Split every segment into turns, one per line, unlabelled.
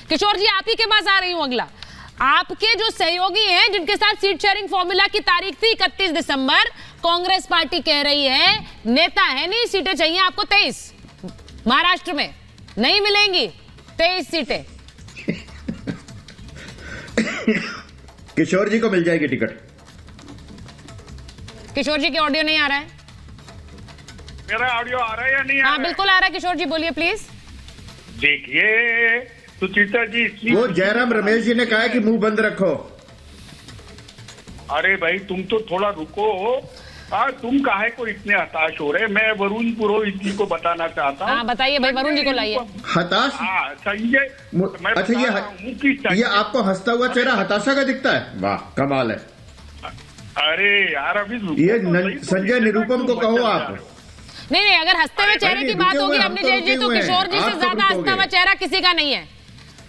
किशोर जी, आप ही के पास आ रही हूं। अगला, आपके जो सहयोगी हैं जिनके साथ सीट शेयरिंग फॉर्मूला की तारीख थी 31 दिसंबर, कांग्रेस पार्टी कह रही है नेता है नहीं, सीटें चाहिए आपको 23। महाराष्ट्र में नहीं मिलेंगी 23 सीटें।
किशोर जी को मिल जाएगी टिकट।
किशोर जी के ऑडियो नहीं आ रहा है।
मेरा ऑडियो आ रहा है या नहीं आ रहा
हाँ
है?
बिल्कुल आ रहा है। किशोर जी बोलिए प्लीज।
देखिए सुचित्रा जी,
वो जयराम रमेश जी ने कहा है कि मुंह बंद रखो।
अरे भाई तुम तो थोड़ा रुको। तुम काहे को इतने हताश हो रहे? मैं वरुण पुरोहित जी को बताना चाहता हूँ।
हाँ बताइए भाई, वरुण जी को लाइए।
हताश?
संजय, मैं
अच्छा,
बता रहा हूँ कि
ये आपको हंसता हुआ चेहरा हताशा का दिखता है? वाह कमाल है।
अरे यार अभी
ये संजय निरुपम को कहो आप।
नहीं, अगर हंसते हुए चेहरे की बात होगी
हम
अपने
तो
जय जी, तो
रुके हुए हैं।
किशोर जी से
आप
ज्यादा
कब
हंसता हुआ
रुकोगे?
चेहरा किसी का नहीं है,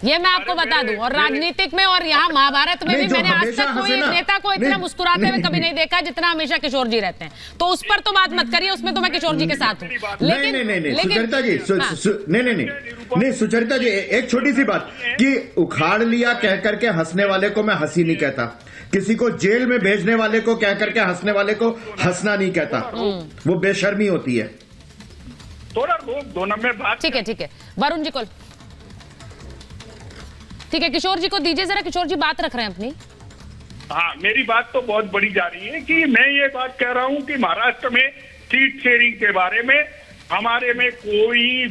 ये मैं आपको बता दूं। और राजनीतिक में और यहाँ महाभारत में भी मैंने आज तक कोई नेता को इतना मुस्कुराते हुए कभी नहीं देखा जितना हमेशा किशोर जी रहते हैं। तो उस पर तो बात मत करिए, उसमें तो मैं किशोर जी के साथ हूँ।
नहीं सुचरिता जी, नहीं सुचरिता जी, एक छोटी सी बात कि उखाड़ लिया कह करके हंसने वाले को मैं हंसी नहीं कहता, किसी को जेल में भेजने वाले को कह करके हंसने वाले को हंसना नहीं कहता, वो बेशर्मी होती है।
थोड़ा रोक दो ना, मैं बात।
ठीक है वरुण जी को, ठीक है किशोर जी को दीजिए जरा। किशोर जी बात रख रहे हैं अपनी।
हाँ, मेरी बात तो बहुत बड़ी जा रही है कि मैं ये बात कह रहा हूँ कि महाराष्ट्र में सीट शेयरिंग के बारे में हमारे में कोई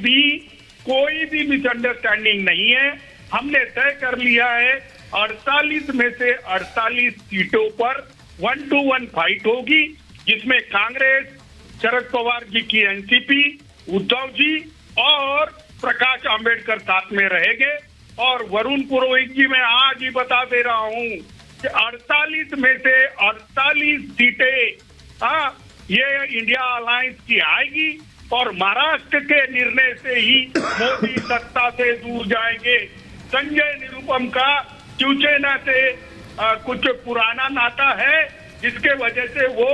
भी मिसअंडरस्टैंडिंग नहीं है। हमने तय कर लिया है 48 में से 48 सीटों पर 1-to-1 फाइट होगी, जिसमें कांग्रेस, शरद पवार जी की एनसीपी, उद्धव जी और प्रकाश आंबेडकर साथ में रहेंगे। और वरुण पुरोहित जी, मैं आज ही बता दे रहा हूं कि 48 में से 48 सीटें ये इंडिया अलायंस की आएगी और महाराष्ट्र के निर्णय से ही मोदी सत्ता से दूर जाएंगे। संजय निरुपम का शिवसेना से कुछ पुराना नाता है, जिसके वजह से वो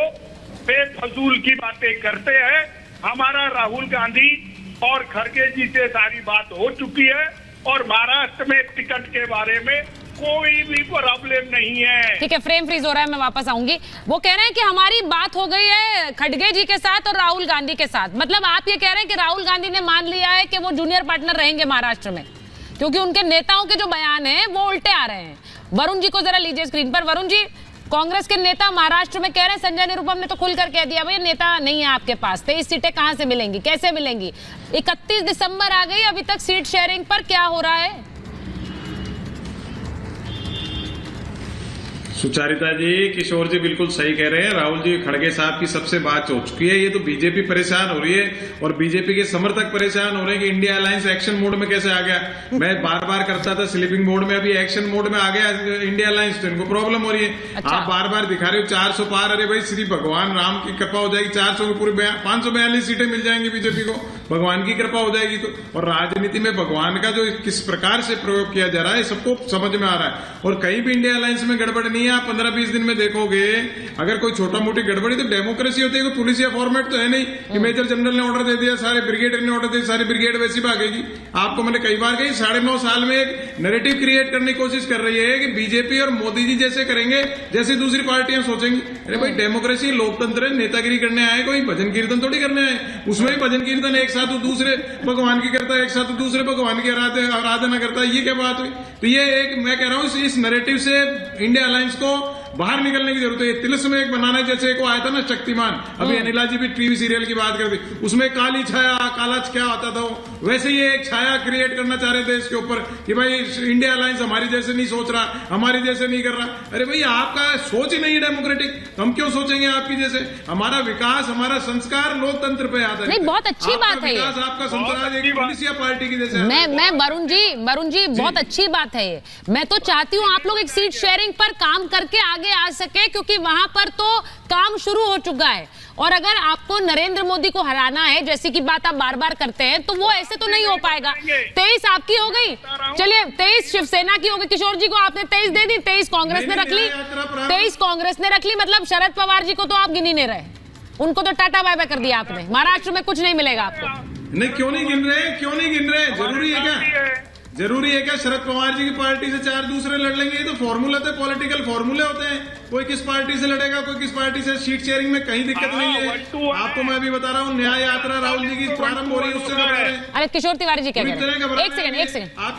बेफजूल की बातें करते हैं। हमारा राहुल गांधी और खड़गे जी से सारी बात हो चुकी है और महाराष्ट्र में टिकट के बारे में कोई भी प्रॉब्लम नहीं है।
ठीक है, फ्रेम फ्रीज हो रहा है, मैं वापस आऊंगी। वो कह रहे हैं कि हमारी बात हो गई है खड़गे जी के साथ और राहुल गांधी के साथ। मतलब आप ये कह रहे हैं कि राहुल गांधी ने मान लिया है कि वो जूनियर पार्टनर रहेंगे महाराष्ट्र में, क्योंकि उनके नेताओं के जो बयान हैं वो उल्टे आ रहे हैं। वरुण जी को जरा लीजिए स्क्रीन पर। वरुण जी, कांग्रेस के नेता महाराष्ट्र में कह रहे हैं, संजय निरुपम ने तो खुलकर कह दिया भाई नेता नहीं है आपके पास, 23 सीटें कहां से मिलेंगी, कैसे मिलेंगी? 31 दिसंबर आ गई, अभी तक सीट शेयरिंग पर क्या हो रहा है?
सुचारिता जी, किशोर जी बिल्कुल सही कह रहे हैं। राहुल जी खड़गे साहब की सबसे बात हो चुकी है। ये तो बीजेपी परेशान हो रही है और बीजेपी के समर्थक परेशान हो रहे हैं कि इंडिया अलायंस एक्शन मोड में कैसे आ गया। मैं बार बार करता था स्लीपिंग मोड में, अभी एक्शन मोड में आ गया इंडिया अलायंस, तो इनको प्रॉब्लम हो रही है।
अच्छा।
आप बार बार दिखा रहे हो 400 पार। अरे भाई श्री भगवान राम की कृपा हो जाएगी, 400 की पूरी 542 सीटें मिल जाएंगी बीजेपी को, भगवान की कृपा हो जाएगी तो। और राजनीति में भगवान का जो किस प्रकार से प्रयोग किया जा रहा है सबको समझ में आ रहा है। और कहीं भी इंडिया अलायंस में गड़बड़ नहीं है। आप 15-20 दिन में देखोगे अगर कोई छोटा मोटी गड़बड़ी, तो डेमोक्रेसी होती है, कोई पुलिस या फॉर्मेट तो है नहीं कि मेजर जनरल ने ऑर्डर दे दिया, सारे ब्रिगेडियर ने ऑर्डर दिया, सारी ब्रिगेड वैसी भागेगी। आपको मैंने कई बार कही, 9.5 साल में एक नैरेटिव क्रिएट करने की कोशिश कर रही है कि बीजेपी और मोदी जी जैसे करेंगे जैसे दूसरी पार्टियां सोचेंगी। अरे भाई डेमोक्रेसी लोकतंत्र है, नेतागिरी करने आए, कोई भजन कीर्तन थोड़ी करने आए। उसमें भी भजन कीर्तन एक साथ दूसरे भगवान की करता है, एक साथ दूसरे भगवान की आराधना करता है, ये क्या बात हुई? तो ये एक मैं कह रहा हूं इस नैरेटिव से इंडिया अलायंस को बाहर निकलने की जरूरत है। तिलस्म एक बनाना है, जैसे एक वो आया था ना शक्तिमान, अभी अनिला जी भी टीवी सीरियल की बात करती, उसमें काली छाया काला क्या आता था, वैसे ही एक छाया क्रिएट करना चाह रहे थे इसके ऊपर कि भाई इंडिया अलायंस हमारी जैसे नहीं सोच रहा, हमारी जैसे नहीं कर रहा। अरे भाई आपका सोच ही नहीं है डेमोक्रेटिक, हम क्यों सोचेंगे आपकी जैसे? हमारा विकास, हमारा संस्कार लोकतंत्र पे आधारित है।
नहीं, बहुत अच्छी बात है ये।
आपका संस्कार एक पुलिसिया पार्टी की जैसे।
मैं वरुण जी बहुत अच्छी बात है ये। मैं तो चाहती हूँ आप लोग एक सीट शेयरिंग पर काम करके आगे आ सके, क्योंकि वहां पर तो काम शुरू हो चुका है। और अगर आपको नरेंद्र मोदी को हराना है, जैसी की बात आप बार बार करते हैं, तो वो ऐसे तो नहीं हो पाएगा। 23 आपकी हो गई, चलिए 23 शिवसेना की हो गई। किशोर जी को आपने 23 दे दी, 23 कांग्रेस ने रख ली, 23 कांग्रेस ने रख ली। मतलब शरद पवार जी को तो आप गिन ही नहीं रहे, उनको तो टाटा बाय बाय कर दिया आपने। महाराष्ट्र में कुछ नहीं मिलेगा आपको।
नहीं, क्यों नहीं गिन रहे? क्यों नहीं गिन रहे? जरूरी है क्या? जरूरी है क्या शरद पवार जी की पार्टी से 4 दूसरे लड़ लेंगे? ये तो फॉर्मूला थे, पॉलिटिकल फॉर्मूले होते हैं। कोई किस पार्टी से लड़ेगा, कोई किस पार्टी से। सीट शेयरिंग में कहीं दिक्कत नहीं है। आपको मैं अभी बता रहा हूँ, न्याय यात्रा राहुल जी की प्रारंभ हो रही है, उससे घबरा रहे हैं।
अरे किशोर तिवारी जी क्या कह रहे हैं?
घबरा
एक
रहे हैं।
सेकंड
आप